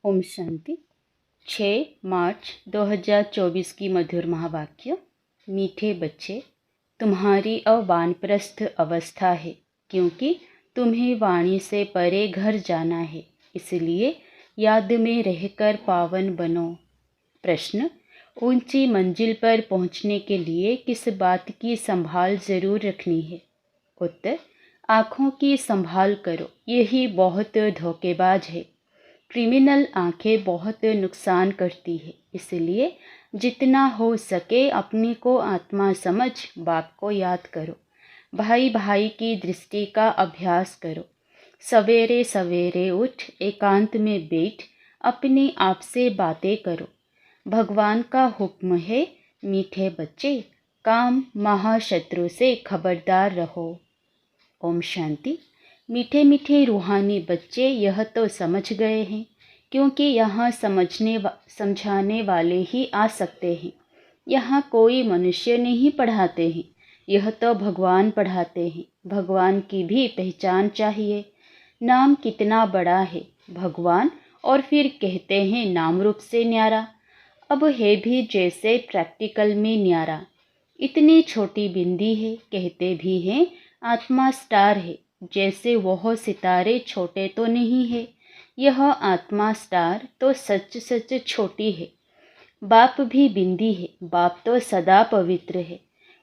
ओम शांति। 6 मार्च 2024 की मधुर महावाक्य। मीठे बच्चे, तुम्हारी अब वानप्रस्थ अवस्था है, क्योंकि तुम्हें वाणी से परे घर जाना है, इसलिए याद में रहकर पावन बनो। प्रश्न: ऊंची मंजिल पर पहुंचने के लिए किस बात की संभाल जरूर रखनी है? उत्तर: आँखों की संभाल करो, यही बहुत धोखेबाज है। क्रिमिनल आंखें बहुत नुकसान करती है, इसलिए जितना हो सके अपने को आत्मा समझ बाप को याद करो। भाई भाई की दृष्टि का अभ्यास करो। सवेरे सवेरे उठ एकांत में बैठ अपने आप से बातें करो। भगवान का हुक्म है, मीठे बच्चे, काम महाशत्रु से खबरदार रहो। ओम शांति। मीठे मीठे रूहानी बच्चे यह तो समझ गए हैं, क्योंकि यहाँ समझाने वाले ही आ सकते हैं। यहाँ कोई मनुष्य नहीं पढ़ाते हैं, यह तो भगवान पढ़ाते हैं। भगवान की भी पहचान चाहिए। नाम कितना बड़ा है, भगवान, और फिर कहते हैं नाम रूप से न्यारा। अब है भी जैसे प्रैक्टिकल में न्यारा। इतनी छोटी बिंदी है, कहते भी हैं आत्मा स्टार है, जैसे वह सितारे छोटे तो नहीं है। यह आत्मा स्टार तो सच सच छोटी है। बाप भी बिंदी है, बाप तो सदा पवित्र है।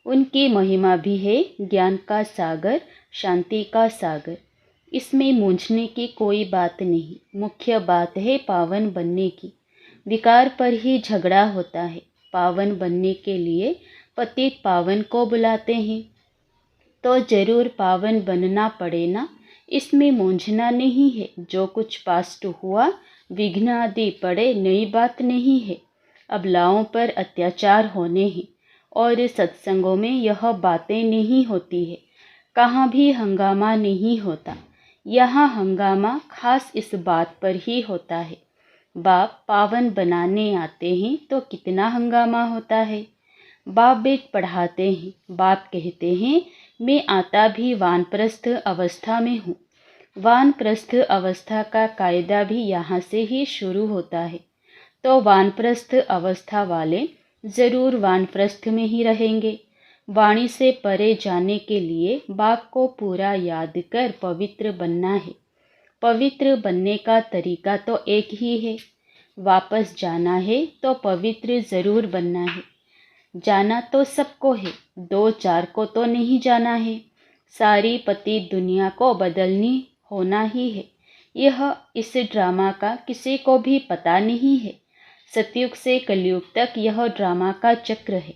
उनकी महिमा भी है ज्ञान का सागर, शांति का सागर। इसमें मूंझने की कोई बात नहीं। मुख्य बात है पावन बनने की। विकार पर ही झगड़ा होता है। पावन बनने के लिए पतित पावन को बुलाते हैं, तो जरूर पावन बनना पड़े ना। इसमें मूंझना नहीं है। जो कुछ पास्ट हुआ, विघ्न आदि पड़े, नई बात नहीं है। अबलाओं पर अत्याचार होने हैं, और सत्संगों में यह बातें नहीं होती है। कहाँ भी हंगामा नहीं होता। यहाँ हंगामा खास इस बात पर ही होता है। बाप पावन बनाने आते हैं तो कितना हंगामा होता है। बाप बेट पढ़ाते हैं। बाप कहते हैं मैं आता भी वानप्रस्थ अवस्था में हूँ। वानप्रस्थ अवस्था का कायदा भी यहाँ से ही शुरू होता है। तो वानप्रस्थ अवस्था वाले जरूर वानप्रस्थ में ही रहेंगे। वाणी से परे जाने के लिए बाप को पूरा याद कर पवित्र बनना है। पवित्र बनने का तरीका तो एक ही है। वापस जाना है तो पवित्र जरूर बनना है। जाना तो सबको है, 2-4 को तो नहीं जाना है। सारी पतित दुनिया को बदलनी होना ही है। यह इस ड्रामा का किसी को भी पता नहीं है। सतयुग से कलयुग तक यह ड्रामा का चक्र है।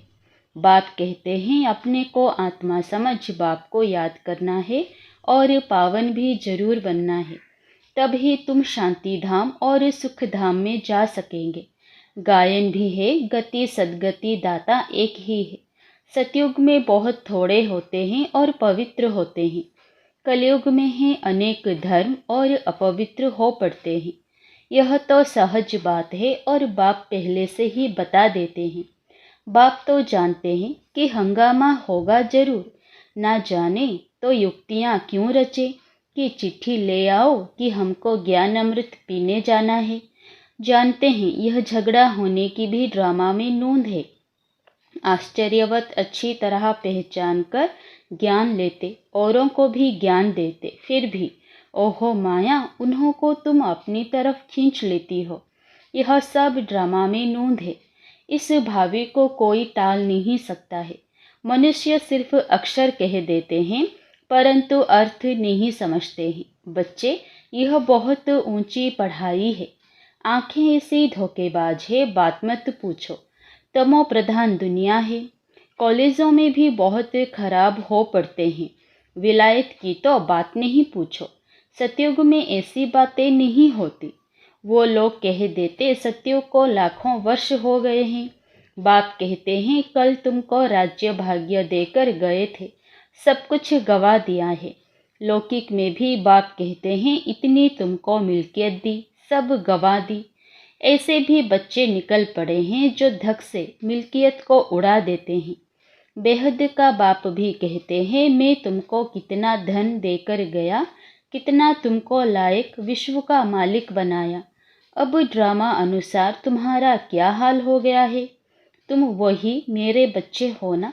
बाप कहते हैं अपने को आत्मा समझ बाप को याद करना है और पावन भी जरूर बनना है। तब ही तुम शांति धाम और सुख धाम में जा सकेंगे। गायन भी है, गति सदगति दाता एक ही है। सतयुग में बहुत थोड़े होते हैं और पवित्र होते हैं। कलयुग में है अनेक धर्म और अपवित्र हो पड़ते हैं। यह तो सहज बात है और बाप पहले से ही बता देते हैं। बाप तो जानते हैं कि हंगामा होगा जरूर। ना जाने तो युक्तियाँ क्यों रचे कि चिट्ठी ले आओ कि हमको ज्ञान अमृत पीने जाना है। जानते हैं यह झगड़ा होने की भी ड्रामा में नूंद है। आश्चर्यवत अच्छी तरह पहचान कर ज्ञान लेते, औरों को भी ज्ञान देते, फिर भी ओहो माया, उन्हों को तुम अपनी तरफ खींच लेती हो। यह सब ड्रामा में नूंद है। इस भावी को कोई टाल नहीं सकता है। मनुष्य सिर्फ अक्षर कह देते हैं, परंतु अर्थ नहीं समझते हैं। बच्चे, यह बहुत ऊंची पढ़ाई है। आंखें ऐसी धोखेबाज है, बात मत पूछो। तमो प्रधान दुनिया है। कॉलेजों में भी बहुत खराब हो पड़ते हैं। विलायत की तो बात नहीं पूछो। सतयुग में ऐसी बातें नहीं होती। वो लोग कह देते सतयुग को लाखों वर्ष हो गए हैं। बाप कहते हैं कल तुमको राज्य भाग्य देकर गए थे, सब कुछ गवा दिया है। लौकिक में भी बाप कहते हैं इतनी तुमको मिल्कियत दी, सब गवा दी। ऐसे भी बच्चे निकल पड़े हैं जो धक से मिल्कियत को उड़ा देते हैं। बेहद का बाप भी कहते हैं मैं तुमको कितना धन देकर गया, कितना तुमको लायक विश्व का मालिक बनाया। अब ड्रामा अनुसार तुम्हारा क्या हाल हो गया है? तुम वही मेरे बच्चे हो ना?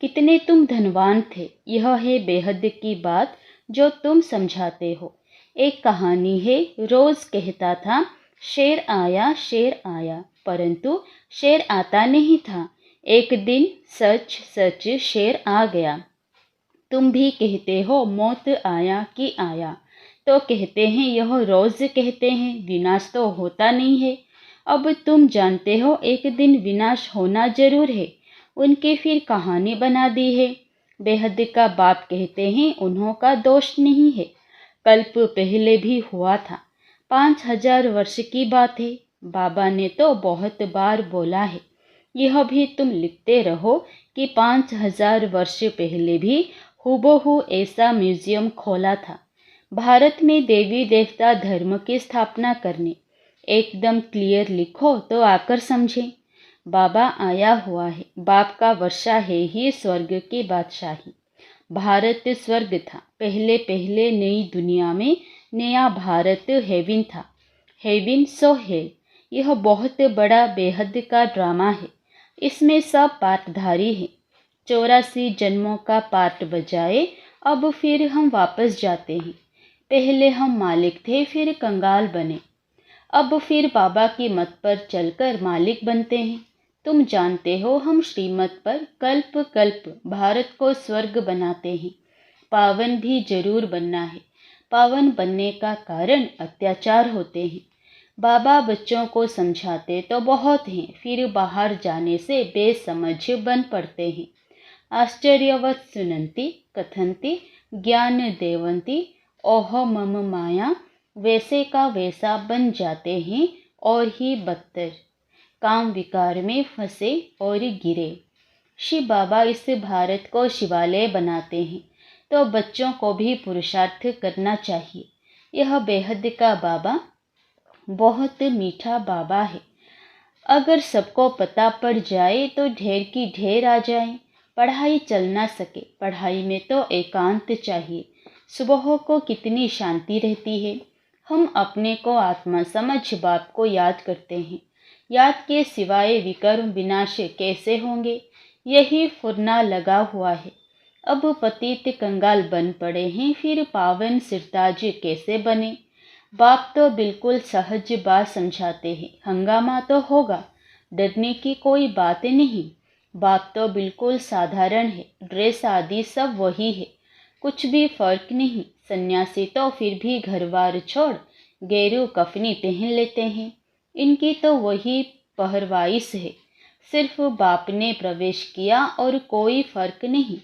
कितने तुम धनवान थे, यह है बेहद की बात जो तुम समझाते हो। एक कहानी है, रोज कहता था शेर आया, परंतु शेर आता नहीं था। एक दिन सच सच शेर आ गया। तुम भी कहते हो मौत आया कि आया, तो कहते हैं यह रोज कहते हैं, विनाश तो होता नहीं है। अब तुम जानते हो एक दिन विनाश होना जरूर है, उनके फिर कहानी बना दी है। बेहद का बाप कहते हैं उन्हों का दोष नहीं है, कल्प पहले भी हुआ था, 5000 वर्ष की बात है। बाबा ने तो बहुत बार बोला है, यह भी तुम लिखते रहो कि 5000 वर्ष पहले भी हूबहू ऐसा म्यूजियम खोला था, भारत में देवी देवता धर्म की स्थापना करने। एकदम क्लियर लिखो तो आकर समझें। बाबा आया हुआ है, बाप का वर्षा है ही स्वर्ग की बादशाही। भारत स्वर्ग था, पहले पहले नई दुनिया में नया भारत हेविन था। हेविन सो हेल, यह बहुत बड़ा बेहद का ड्रामा है, इसमें सब पार्टधारी है। 84 जन्मों का पार्ट बजाए, अब फिर हम वापस जाते हैं। पहले हम मालिक थे, फिर कंगाल बने, अब फिर बाबा की मत पर चलकर मालिक बनते हैं। तुम जानते हो हम श्रीमत पर कल्प कल्प भारत को स्वर्ग बनाते हैं। पावन भी जरूर बनना है, पावन बनने का कारण अत्याचार होते हैं। बाबा बच्चों को समझाते तो बहुत हैं, फिर बाहर जाने से बेसमझ बन पड़ते हैं। आश्चर्यवत् सुनन्ति कथन्ति ज्ञान देवन्ति ओह मम माया, वैसे का वैसा बन जाते हैं और ही बदतर, काम विकार में फंसे और गिरे। शिव बाबा इस भारत को शिवालय बनाते हैं, तो बच्चों को भी पुरुषार्थ करना चाहिए। यह बेहद का बाबा बहुत मीठा बाबा है। अगर सबको पता पड़ जाए तो ढेर की ढेर आ जाए, पढ़ाई चल ना सके। पढ़ाई में तो एकांत चाहिए। सुबह को कितनी शांति रहती है। हम अपने को आत्मा समझ बाप को याद करते हैं। याद के सिवाय विकर्म विनाश कैसे होंगे, यही फुरना लगा हुआ है। अब पतित कंगाल बन पड़े हैं, फिर पावन सिरताज कैसे बने। बाप तो बिल्कुल सहज बात समझाते हैं, हंगामा तो होगा, डरने की कोई बात नहीं। बाप तो बिल्कुल साधारण है, ड्रेस आदि सब वही है, कुछ भी फर्क नहीं। सन्यासी तो फिर भी घरबार छोड़ गेरू कफनी पहन लेते हैं, इनकी तो वही पहरवाइश है। सिर्फ बाप ने प्रवेश किया और कोई फर्क नहीं।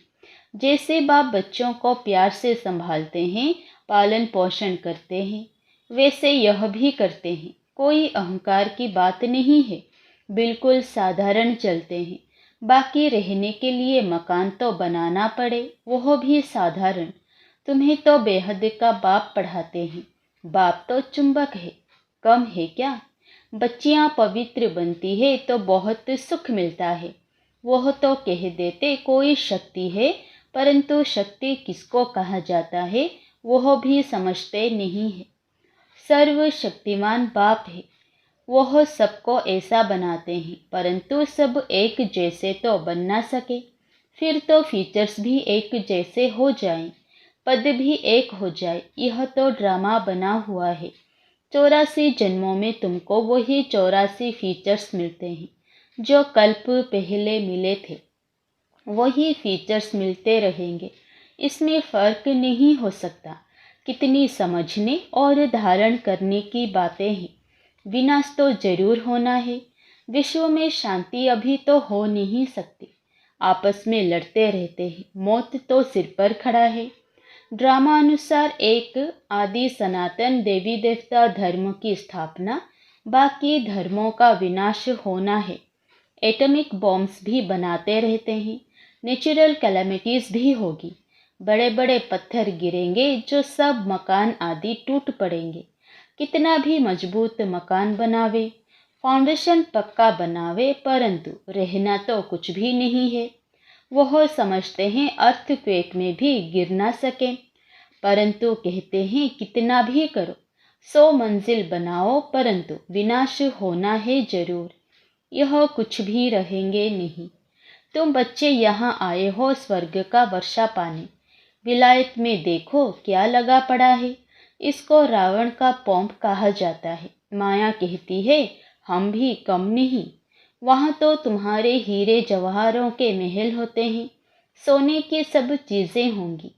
जैसे बाप बच्चों को प्यार से संभालते हैं, पालन पोषण करते हैं, वैसे यह भी करते हैं। कोई अहंकार की बात नहीं है, बिल्कुल साधारण चलते हैं। बाकी रहने के लिए मकान तो बनाना पड़े, वह भी साधारण। तुम्हें तो बेहद का बाप पढ़ाते हैं। बाप तो चुंबक है, कम है क्या? बच्चियां पवित्र बनती है तो बहुत सुख मिलता है। वह तो कह देते कोई शक्ति है, परंतु शक्ति किसको कहा जाता है वह भी समझते नहीं है। सर्वशक्तिमान बाप है, वह सबको ऐसा बनाते हैं, परंतु सब एक जैसे तो बन ना सके। फिर तो फीचर्स भी एक जैसे हो जाएं, पद भी एक हो जाए। यह तो ड्रामा बना हुआ है। 84 जन्मों में तुमको वही 84 फीचर्स मिलते हैं जो कल्प पहले मिले थे, वही फीचर्स मिलते रहेंगे। इसमें फर्क नहीं हो सकता। कितनी समझने और धारण करने की बातें हैं। विनाश तो जरूर होना है। विश्व में शांति अभी तो हो नहीं सकती। आपस में लड़ते रहते हैं, मौत तो सिर पर खड़ा है। ड्रामा अनुसार एक आदि सनातन देवी देवता धर्म की स्थापना, बाकी धर्मों का विनाश होना है। एटॉमिक बॉम्ब्स भी बनाते रहते हैं, नेचुरल कैलेमिटीज भी होगी। बड़े बड़े पत्थर गिरेंगे जो सब मकान आदि टूट पड़ेंगे। कितना भी मजबूत मकान बनावे, फाउंडेशन पक्का बनावे, परंतु रहना तो कुछ भी नहीं है। वह समझते हैं अर्थक्वेक में भी गिर ना सके, परंतु कहते हैं कितना भी करो 100 मंजिल बनाओ परंतु विनाश होना है जरूर, यह कुछ भी रहेंगे नहीं। तुम बच्चे यहाँ आए हो स्वर्ग का वर्षा पाने, विलायत में देखो क्या लगा पड़ा है। इसको रावण का पोंप कहा जाता है। माया कहती है हम भी कम नहीं। वहाँ तो तुम्हारे हीरे जवाहरों के महल होते हैं, सोने की सब चीज़ें होंगी।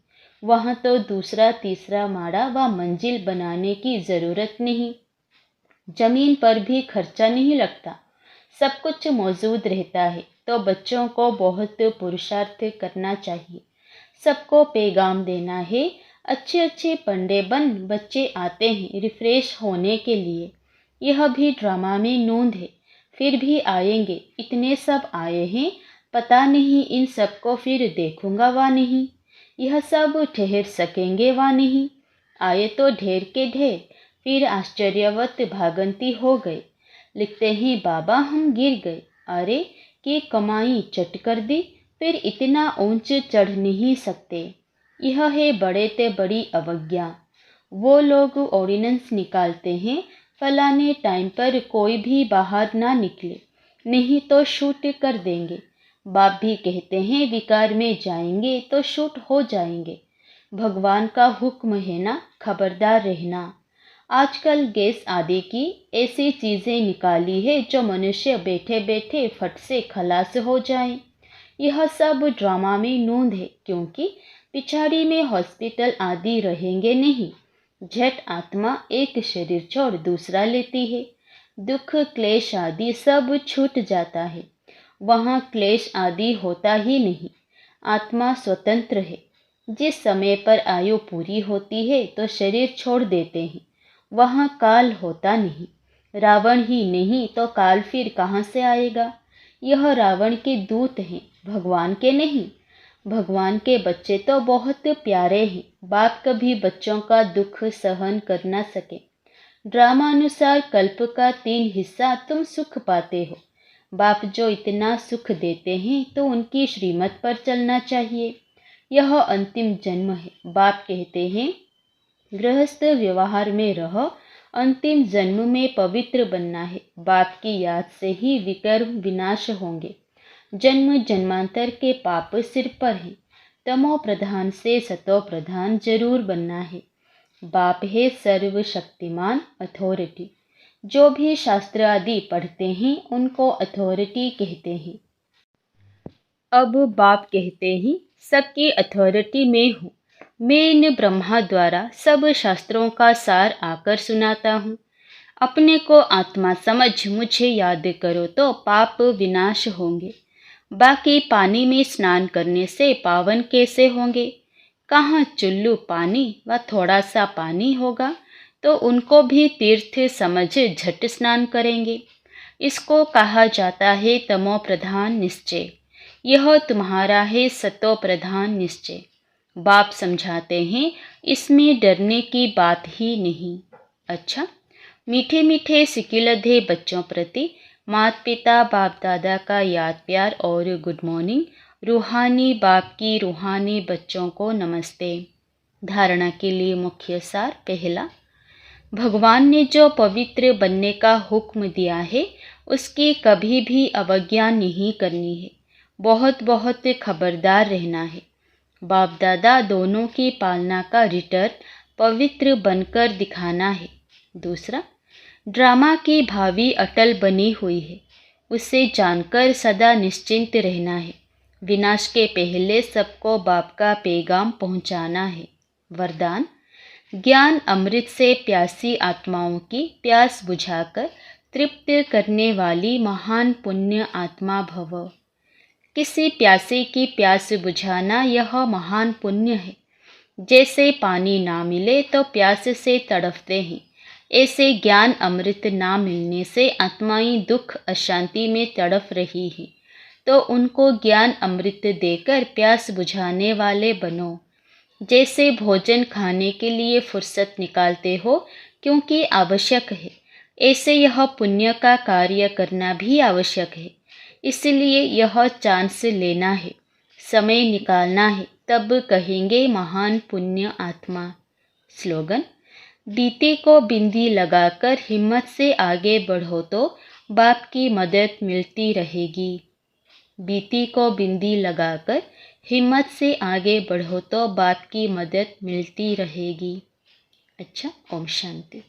वहाँ तो दूसरा तीसरा माड़ा व मंजिल बनाने की ज़रूरत नहीं, जमीन पर भी खर्चा नहीं लगता, सब कुछ मौजूद रहता है। तो बच्चों को बहुत पुरुषार्थ करना चाहिए, सबको पैगाम देना है। अच्छे अच्छे पंडे बन बच्चे आते हैं रिफ्रेश होने के लिए, यह भी ड्रामा में नोंद है। फिर भी आएंगे, इतने सब आए हैं, पता नहीं इन सबको फिर देखूंगा वा नहीं, यह सब ठहर सकेंगे वा नहीं। आए तो ढेर के ढेर, फिर आश्चर्यवत भागंती हो गए। लिखते हैं बाबा हम गिर गए, अरे की कमाई चट कर दी, फिर इतना ऊंच चढ़ नहीं सकते। यह है बड़े ते बड़ी अवज्ञा। वो लोग ऑर्डिनेंस निकालते हैं फलाने टाइम पर कोई भी बाहर ना निकले, नहीं तो शूट कर देंगे। बाप भी कहते हैं विकार में जाएंगे तो शूट हो जाएंगे। भगवान का हुक्म है ना, खबरदार रहना। आजकल गैस आदि की ऐसी चीज़ें निकाली है जो मनुष्य बैठे बैठे फट से खलास हो जाए। यह सब ड्रामा में नोंद है, क्योंकि पिछाड़ी में हॉस्पिटल आदि रहेंगे नहीं। झट आत्मा एक शरीर छोड़ दूसरा लेती है, दुख क्लेश आदि सब छूट जाता है। वहाँ क्लेश आदि होता ही नहीं, आत्मा स्वतंत्र है। जिस समय पर आयु पूरी होती है तो शरीर छोड़ देते हैं, वहाँ काल होता नहीं। रावण ही नहीं तो काल फिर कहाँ से आएगा। यह रावण के दूत हैं, भगवान के नहीं। भगवान के बच्चे तो बहुत प्यारे हैं, बाप कभी बच्चों का दुख सहन कर ना सके। ड्रामानुसार कल्प का 3 हिस्सा तुम सुख पाते हो। बाप जो इतना सुख देते हैं तो उनकी श्रीमत पर चलना चाहिए। यह अंतिम जन्म है। बाप कहते हैं गृहस्थ व्यवहार में रहो, अंतिम जन्म में पवित्र बनना है। बाप की याद से ही विकर्म विनाश होंगे। जन्म जन्मांतर के पाप सिर पर हैं, तमो प्रधान से सतो प्रधान जरूर बनना है। बाप है सर्वशक्तिमान अथॉरिटी। जो भी शास्त्र आदि पढ़ते हैं उनको अथॉरिटी कहते हैं। अब बाप कहते हैं सबकी अथॉरिटी मैं हूँ। मैं इन ब्रह्मा द्वारा सब शास्त्रों का सार आकर सुनाता हूँ। अपने को आत्मा समझ मुझे याद करो तो पाप विनाश होंगे। बाकी पानी में स्नान करने से पावन कैसे होंगे। कहाँ चुल्लू पानी व थोड़ा सा पानी होगा तो उनको भी तीर्थ समझ झट स्नान करेंगे। इसको कहा जाता है तमो प्रधान निश्चय। यह तुम्हारा है सतो प्रधान निश्चय। बाप समझाते हैं इसमें डरने की बात ही नहीं। अच्छा, मीठे मीठे सिकिलधे बच्चों प्रति माता पिता बाप दादा का याद प्यार और गुड मॉर्निंग। रूहानी बाप की रूहानी बच्चों को नमस्ते। धारणा के लिए मुख्य सार। पहला, भगवान ने जो पवित्र बनने का हुक्म दिया है उसकी कभी भी अवज्ञा नहीं करनी है। बहुत बहुत खबरदार रहना है। बाप दादा दोनों की पालना का रिटर्न पवित्र बनकर दिखाना है। दूसरा, ड्रामा की भावी अटल बनी हुई है, उसे जानकर सदा निश्चिंत रहना है। विनाश के पहले सबको बाप का पैगाम पहुंचाना है। वरदान, ज्ञान अमृत से प्यासी आत्माओं की प्यास बुझाकर तृप्त करने वाली महान पुण्य आत्मा भव। किसी प्यासे की प्यास बुझाना यह महान पुण्य है। जैसे पानी ना मिले तो प्यास से तड़पते हैं, ऐसे ज्ञान अमृत ना मिलने से आत्माएं दुख अशांति में तड़प रही हैं। तो उनको ज्ञान अमृत देकर प्यास बुझाने वाले बनो। जैसे भोजन खाने के लिए फुर्सत निकालते हो क्योंकि आवश्यक है, ऐसे यह पुण्य का कार्य करना भी आवश्यक है। इसलिए यह चांस लेना है, समय निकालना है, तब कहेंगे महान पुण्य आत्मा। स्लोगन, बीते को बिंदी लगाकर हिम्मत से आगे बढ़ो तो बाप की मदद मिलती रहेगी। बीती को बिंदी लगाकर हिम्मत से आगे बढ़ो तो बाप की मदद मिलती रहेगी। अच्छा, ओम शांति।